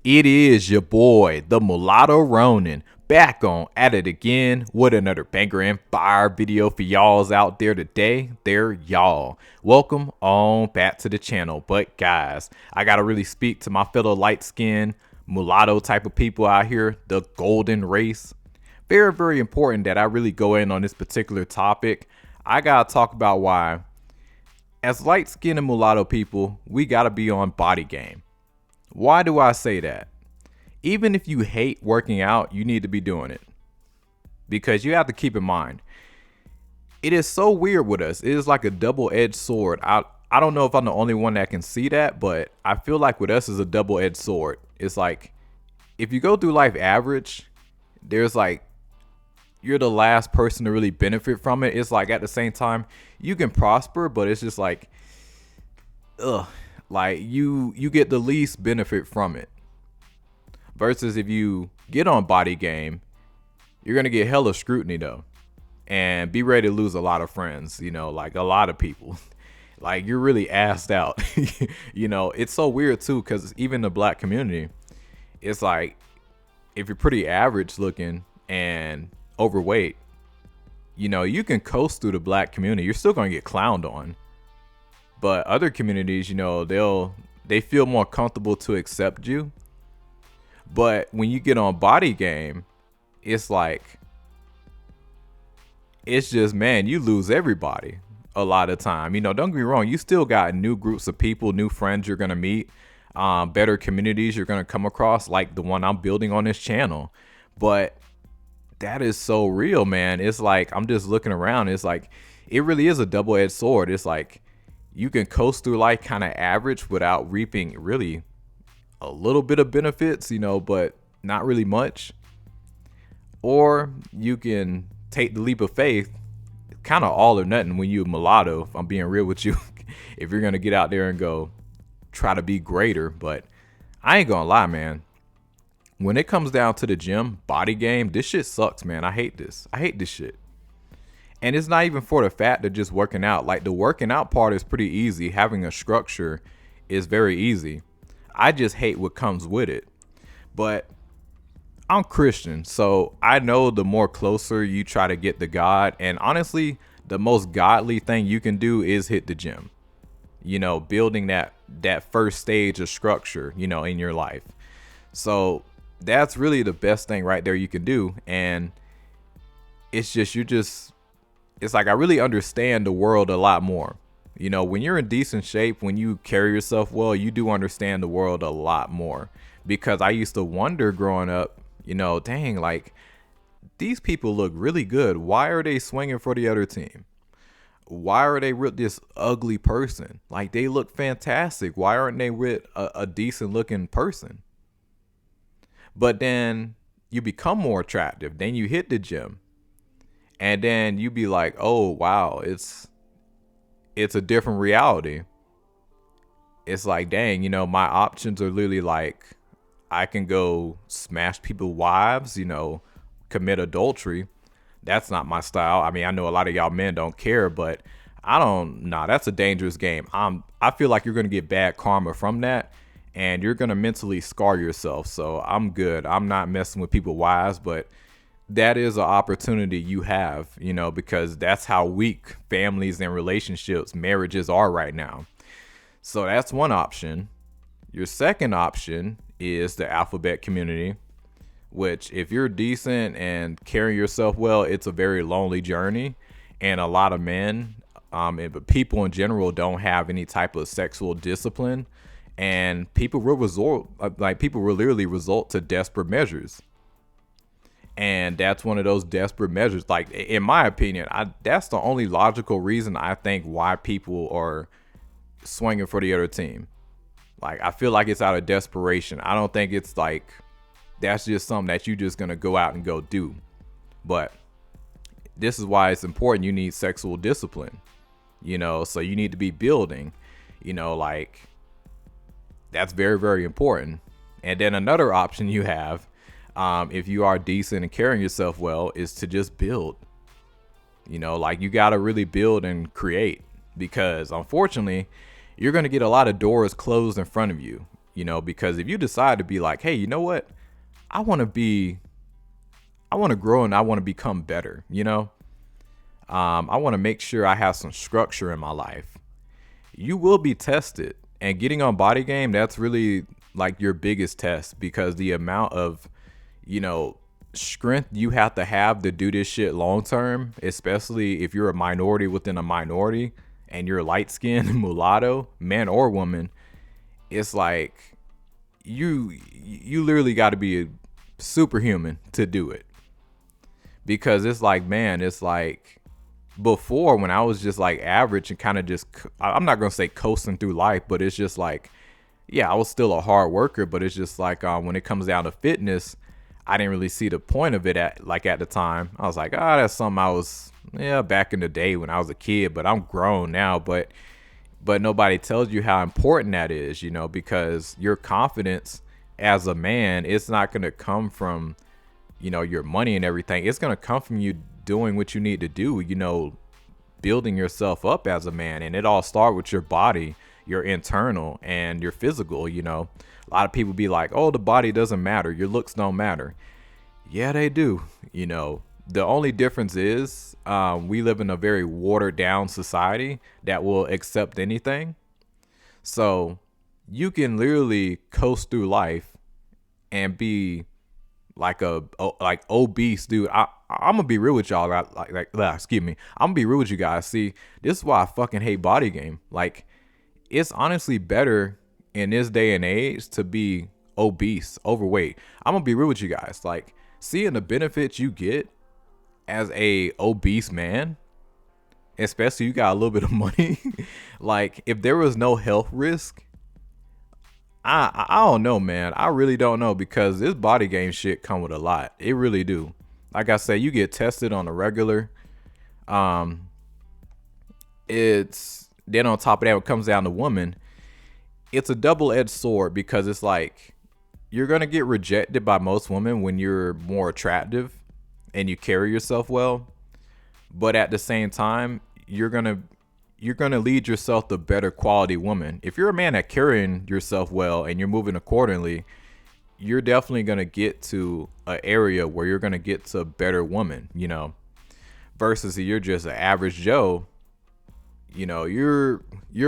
It is your boy, the Mulatto Ronin, back on at it again with another banger and fire video for y'all's out there today. They're y'all. Welcome on back to the channel. But guys, I gotta really speak to my fellow light skinned mulatto type of people out here, the golden race. Very, very important that I really go in on this particular topic. I gotta talk about why, as light skinned and mulatto people, we gotta be on body game. Why do I say that? Even if you hate working out, you need to be doing it. Because you have to keep in mind, it is so weird with us. It is like a double-edged sword. I don't know if I'm the only one that can see that, but I feel like with us is a double-edged sword. It's like if you go through life average, there's like you're the last person to really benefit from it. It's like at the same time, you can prosper, but it's just like ugh, like you get the least benefit from it. Versus if you get on body game, you're gonna get hella scrutiny though, and be ready to lose a lot of friends. Like a lot of people. Like you're really asked out. It's so weird too, because even the black community, it's like if you're pretty average looking and overweight, you can coast through the black community. You're still gonna get clowned on, but other communities, they feel more comfortable to accept you. But when you get on body game, it's like, it's just, man, you lose everybody a lot of time. Don't get me wrong. You still got new groups of people, new friends you're going to meet, better communities you're going to come across, like the one I'm building on this channel. But that is so real, man. It's like, I'm just looking around. It's like, it really is a double-edged sword. It's like, you can coast through life kind of average without reaping really a little bit of benefits, but not really much. Or you can take the leap of faith, kind of all or nothing when you're mulatto, if I'm being real with you. If you're going to get out there and go try to be greater. But I ain't going to lie, man. When it comes down to the gym, body game, this shit sucks, man. I hate this. I hate this shit. And it's not even for the fact of just working out. Like the working out part is pretty easy. Having a structure is very easy. I just hate what comes with it. But I'm Christian, so I know the more closer you try to get to God, and honestly, the most godly thing you can do is hit the gym. Building that first stage of structure, in your life. So that's really the best thing right there you can do. And it's like I really understand the world a lot more. When you're in decent shape, when you carry yourself well, you do understand the world a lot more. Because I used to wonder growing up, dang, like these people look really good. Why are they swinging for the other team? Why are they with this ugly person? Like they look fantastic. Why aren't they with a decent looking person? But then you become more attractive. Then you hit the gym. And then you be like, oh, wow, it's a different reality. It's like, dang, my options are literally like, I can go smash people's wives, commit adultery. That's not my style. I mean, I know a lot of y'all men don't care, but that's a dangerous game. I feel like you're going to get bad karma from that, and you're going to mentally scar yourself. So I'm good. I'm not messing with people's wives, but that is an opportunity you have, because that's how weak families and relationships, marriages are right now. So that's one option. Your second option is the alphabet community, which if you're decent and carrying yourself well, it's a very lonely journey. And a lot of men, but people in general don't have any type of sexual discipline. And people will literally resort to desperate measures. And that's one of those desperate measures. Like, in my opinion, that's the only logical reason I think why people are swinging for the other team. Like, I feel like it's out of desperation. I don't think it's like, that's just something that you just going to go out and go do. But this is why it's important. You need sexual discipline, so you need to be building, like that's very, very important. And then another option you have, if you are decent and carrying yourself well, is to just build. Like you got to really build and create, because unfortunately, you're going to get a lot of doors closed in front of you. because if you decide to be like, hey, you know what? I want to be, I want to grow and I want to become better, I want to make sure I have some structure in my life. You will be tested. And getting on body game, that's really like your biggest test because the amount of, you know, strength you have to do this shit long term, especially if you're a minority within a minority and you're light skinned mulatto, man or woman, it's like you literally got to be a superhuman to do it. Because it's like, man, it's like before when I was just like average and kind of just, I'm not going to say coasting through life, but it's just like, yeah, I was still a hard worker, but it's just like when it comes down to fitness, I didn't really see the point of it at the time. I was like, that's something I was, yeah, back in the day when I was a kid, but I'm grown now. But nobody tells you how important that is, because your confidence as a man, it's not going to come from, your money and everything. It's going to come from you doing what you need to do, building yourself up as a man. And it all starts with your body, your internal and your physical. A lot of people be like, oh, the body doesn't matter. Your looks don't matter. Yeah, they do. The only difference is we live in a very watered down society that will accept anything. So you can literally coast through life and be like like obese dude. I'm gonna be real with y'all. Excuse me. I'm gonna be real with you guys. See, this is why I fucking hate body game. Like, it's honestly better in this day and age to be obese, overweight. I'm gonna be real with you guys. Like, seeing the benefits you get as a obese man, especially you got a little bit of money. Like, if there was no health risk, I don't know, man. I really don't know, because this body game shit come with a lot. It really do. Like I say, you get tested on a regular. It's then on top of that, when it comes down to women, it's a double-edged sword, because it's like you're gonna get rejected by most women when you're more attractive and you carry yourself well. But at the same time, you're gonna lead yourself to better quality woman. If you're a man that carrying yourself well and you're moving accordingly, you're definitely gonna get to an area where you're gonna get to a better woman, versus if you're just an average Joe, you're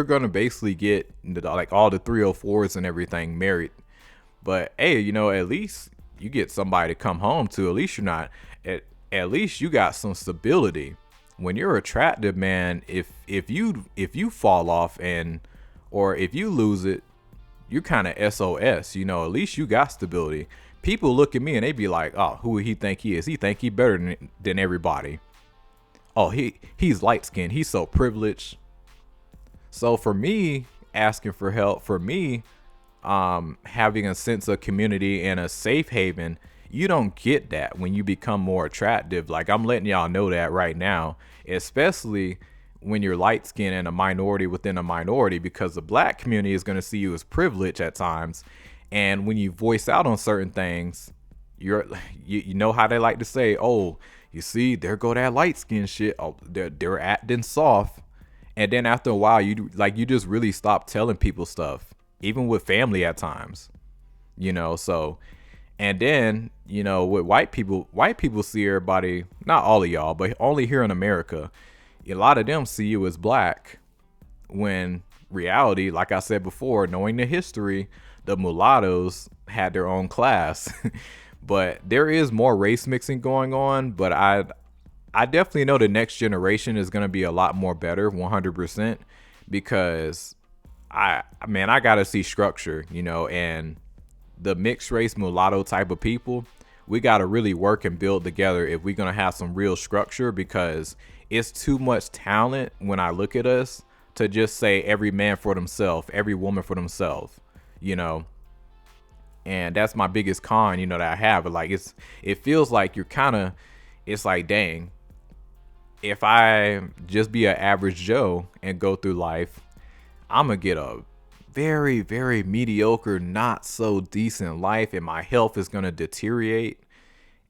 gonna basically get like all the 304s and everything married. But hey, at least you get somebody to come home to. At least you're not at least you got some stability. When you're attractive, man, if you fall off or if you lose it, you're kind of SOS. At least you got stability. People look at me and they be like, oh, who would he think he is? He think he better than everybody. Oh, he's light skinned. He's so privileged. So for me, asking for help, for me, having a sense of community and a safe haven, you don't get that when you become more attractive. Like, I'm letting y'all know that right now, especially when you're light skinned and a minority within a minority, because the black community is going to see you as privileged at times. And when you voice out on certain things, you know how they like to say, oh, you see, there go that light skin shit. Oh, they're acting soft. And then after a while, you just really stop telling people stuff, even with family at times, so. And then, with white people see everybody, not all of y'all, but only here in America, a lot of them see you as black, when reality, like I said before, knowing the history, the mulattoes had their own class. But there is more race mixing going on. But I definitely know the next generation is going to be a lot more better, 100%, because I got to see structure, and the mixed race mulatto type of people, we got to really work and build together if we're going to have some real structure, because it's too much talent when I look at us to just say every man for themselves, every woman for themselves, and that's my biggest con, that I have. But like, it feels like it's like, dang, if I just be an average Joe and go through life, I'm going to get a very, very mediocre, not so decent life, and my health is going to deteriorate,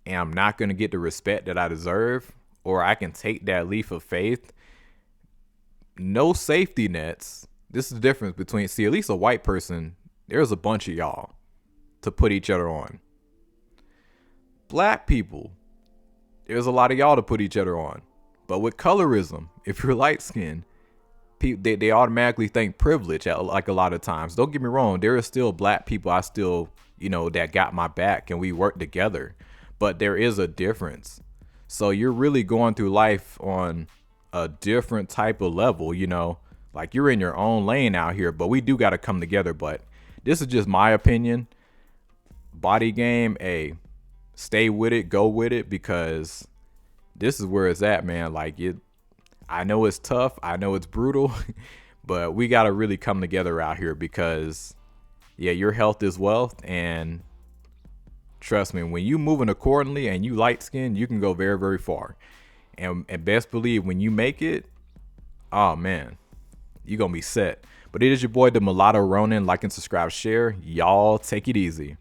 and I'm not going to get the respect that I deserve. Or I can take that leap of faith. No safety nets. This is the difference between, see, at least a white person, There's a bunch of y'all to put each other on. Black people, there's a lot of y'all to put each other on. But with colorism, if you're light skinned, they automatically think privilege like a lot of times. Don't get me wrong, there are still black people I still, that got my back and we work together. But there is a difference. So you're really going through life on a different type of level, like you're in your own lane out here, but we do got to come together. But this is just my opinion. Body game, stay with it, go with it, because this is where it's at, man. Like I know it's tough, I know it's brutal, but we got to really come together out here because, yeah, your health is wealth. And trust me, when you moving accordingly and you light skinned, you can go very, very far. And best believe when you make it, oh man, you're going to be set. But it is your boy, the Mulatto Ronin. Like and subscribe, share. Y'all take it easy.